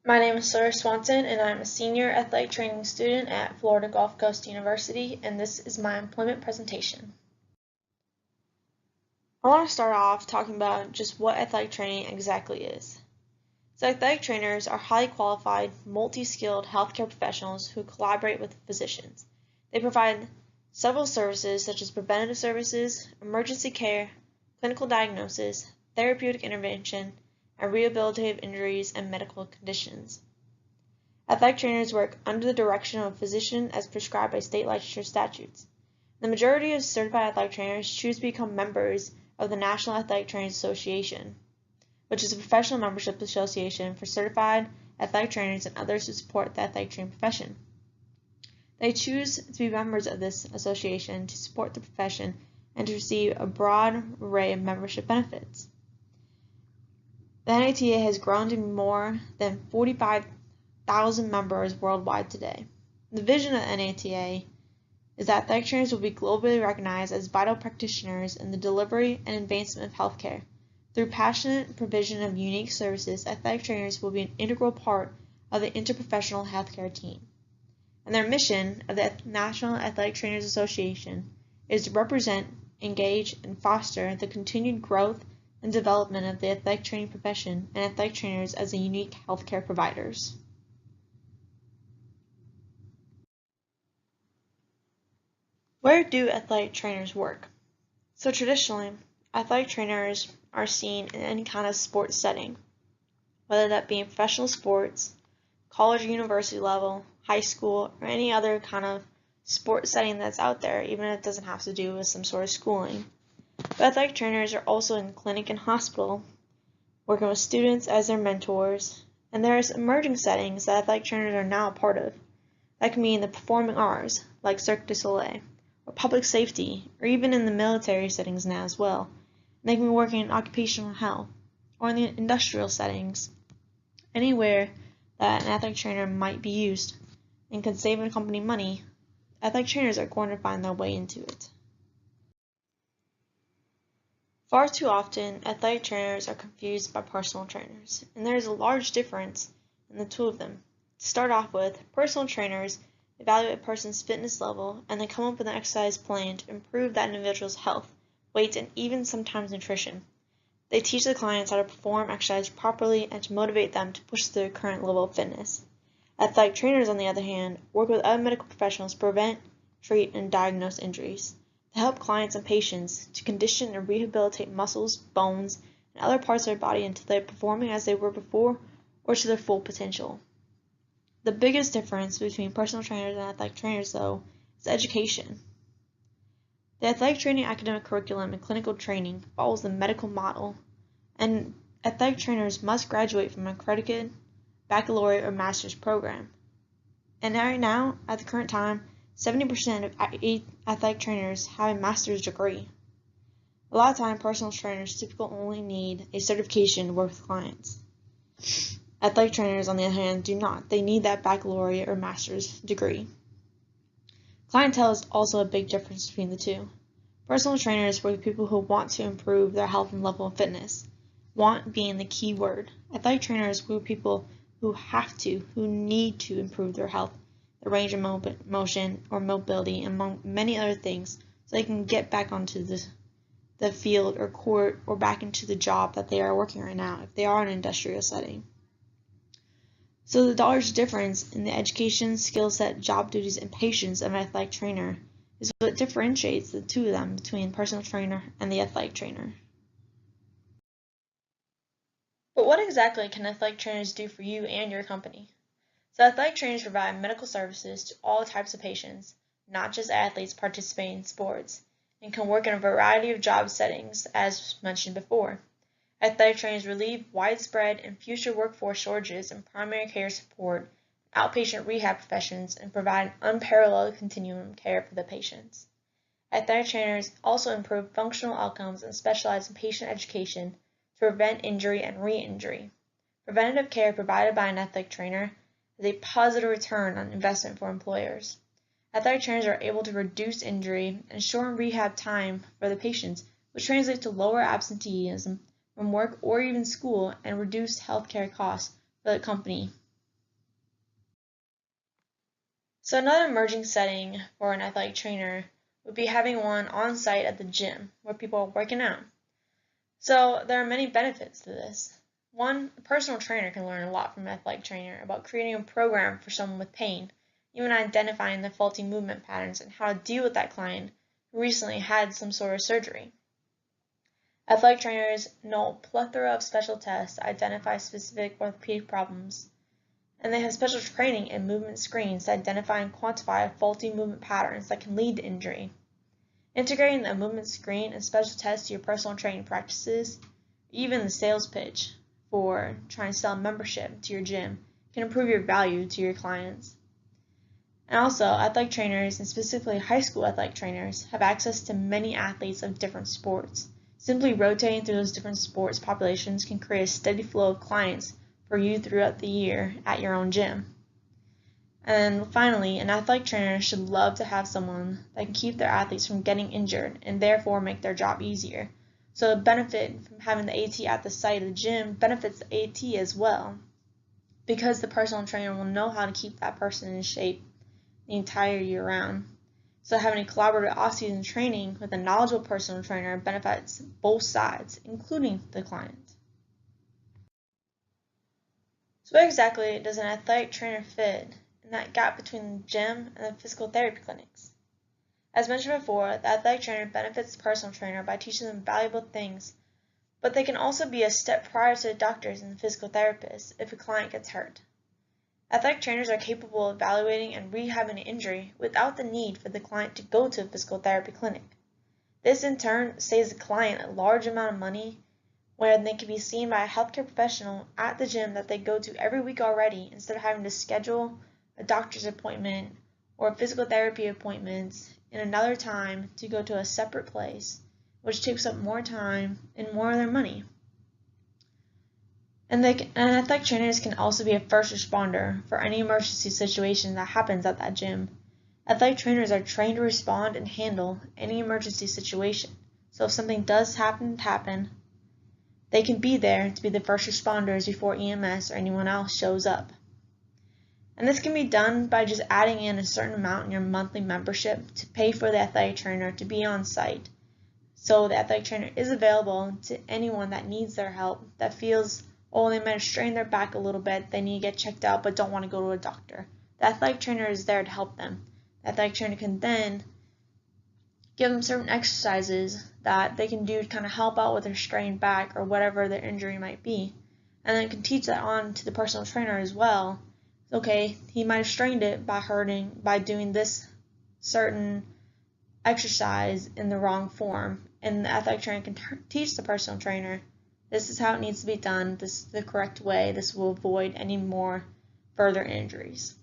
My name is Sarah Swanson, and I'm a senior athletic training student at Florida Gulf Coast University, and this is my employment presentation. I want to start off talking about just what athletic training exactly is. So athletic trainers are highly qualified, multi-skilled healthcare professionals who collaborate with physicians. They provide several services such as preventative services, emergency care, clinical diagnosis, therapeutic intervention, and rehabilitative injuries and medical conditions. Athletic trainers work under the direction of a physician as prescribed by state licensure statutes. The majority of certified athletic trainers choose to become members of the National Athletic Trainers Association, which is a professional membership association for certified athletic trainers and others who support the athletic training profession. They choose to be members of this association to support the profession and to receive a broad array of membership benefits. The NATA has grown to more than 45,000 members worldwide today. The vision of the NATA is that athletic trainers will be globally recognized as vital practitioners in the delivery and advancement of healthcare. Through passionate provision of unique services, athletic trainers will be an integral part of the interprofessional healthcare team. And their mission of the National Athletic Trainers Association is to represent, engage, and foster the continued growth and development of the athletic training profession and athletic trainers as unique healthcare providers. Where do athletic trainers work? So traditionally, athletic trainers are seen in any kind of sports setting, whether that be in professional sports, college or university level, high school, or any other kind of sports setting that's out there, even if it doesn't have to do with some sort of schooling. But athletic trainers are also in clinic and hospital, working with students as their mentors, and there's emerging settings that athletic trainers are now a part of. That can be in the performing arts, like Cirque du Soleil, or public safety, or even in the military settings now as well. And they can be working in occupational health, or in the industrial settings, anywhere that an athletic trainer might be used and can save a company money. Athletic trainers are going to find their way into it. Far too often, athletic trainers are confused by personal trainers, and there is a large difference in the two of them. To start off with, personal trainers evaluate a person's fitness level and then come up with an exercise plan to improve that individual's health, weight, and even sometimes nutrition. They teach the clients how to perform exercise properly and to motivate them to push their current level of fitness. Athletic trainers, on the other hand, work with other medical professionals to prevent, treat, and diagnose injuries, to help clients and patients to condition and rehabilitate muscles, bones, and other parts of their body until they are performing as they were before or to their full potential. The biggest difference between personal trainers and athletic trainers, though, is education. The athletic training academic curriculum and clinical training follows the medical model, and athletic trainers must graduate from an accredited baccalaureate or master's program. And right now, at the current time, 70% of athletic trainers have a master's degree. A lot of time, personal trainers typically only need a certification to work with clients. Athletic trainers, on the other hand, do not. They need that baccalaureate or master's degree. Clientele is also a big difference between the two. Personal trainers work with people who want to improve their health and level of fitness, want being the key word. Athletic trainers work with people who have to, who need to improve their health, their range of motion or mobility, among many other things, so they can get back onto the field or court or back into the job that they are working right now if they are in an industrial setting. So the large difference in the education, skill set, job duties, and patience of an athletic trainer is what differentiates the two of them between personal trainer and the athletic trainer. But what exactly can athletic trainers do for you and your company? So athletic trainers provide medical services to all types of patients, not just athletes participating in sports, and can work in a variety of job settings, as mentioned before. Athletic trainers relieve widespread and future workforce shortages in primary care support, outpatient rehab professions, and provide an unparalleled continuum of care for the patients. Athletic trainers also improve functional outcomes and specialize in patient education to prevent injury and re-injury. Preventative care provided by an athletic trainer is a positive return on investment for employers. Athletic trainers are able to reduce injury and shorten rehab time for the patients, which translates to lower absenteeism from work or even school and reduced healthcare costs for the company So another emerging setting for an athletic trainer would be having one on site at the gym where people are working out. So there are many benefits to this. One, a personal trainer can learn a lot from an athletic trainer about creating a program for someone with pain, even identifying the faulty movement patterns and how to deal with that client who recently had some sort of surgery. Athletic trainers know a plethora of special tests to identify specific orthopedic problems, and they have special training in movement screens to identify and quantify faulty movement patterns that can lead to injury. Integrating a movement screen and special tests to your personal training practices, even the sales pitch for trying to sell membership to your gym, can improve your value to your clients. And also, athletic trainers, and specifically high school athletic trainers, have access to many athletes of different sports. Simply rotating through those different sports populations can create a steady flow of clients for you throughout the year at your own gym. And finally, an athletic trainer should love to have someone that can keep their athletes from getting injured and therefore make their job easier. So the benefit from having the AT at the site of the gym benefits the AT as well, because the personal trainer will know how to keep that person in shape the entire year round. So having a collaborative off-season training with a knowledgeable personal trainer benefits both sides, including the client. So where exactly does an athletic trainer fit in that gap between the gym and the physical therapy clinics? As mentioned before, the athletic trainer benefits the personal trainer by teaching them valuable things, but they can also be a step prior to the doctors and the physical therapists if a client gets hurt. Athletic trainers are capable of evaluating and rehabbing an injury without the need for the client to go to a physical therapy clinic. This in turn saves the client a large amount of money where they can be seen by a healthcare professional at the gym that they go to every week already instead of having to schedule a doctor's appointment or physical therapy appointments in another time to go to a separate place, which takes up more time and more of their money. And athletic trainers can also be a first responder for any emergency situation that happens at that gym. Athletic trainers are trained to respond and handle any emergency situation. So if something does happen, they can be there to be the first responders before EMS or anyone else shows up. And this can be done by just adding in a certain amount in your monthly membership to pay for the athletic trainer to be on site. So the athletic trainer is available to anyone that needs their help, that feels, oh, they might have strained their back a little bit, they need to get checked out but don't want to go to a doctor. The athletic trainer is there to help them. The athletic trainer can then give them certain exercises that they can do to kind of help out with their strained back or whatever their injury might be. And then can teach that on to the personal trainer as well. Okay, he might have strained it by doing this certain exercise in the wrong form. And the athletic trainer can teach the personal trainer, this is how it needs to be done, this is the correct way, this will avoid any more further injuries.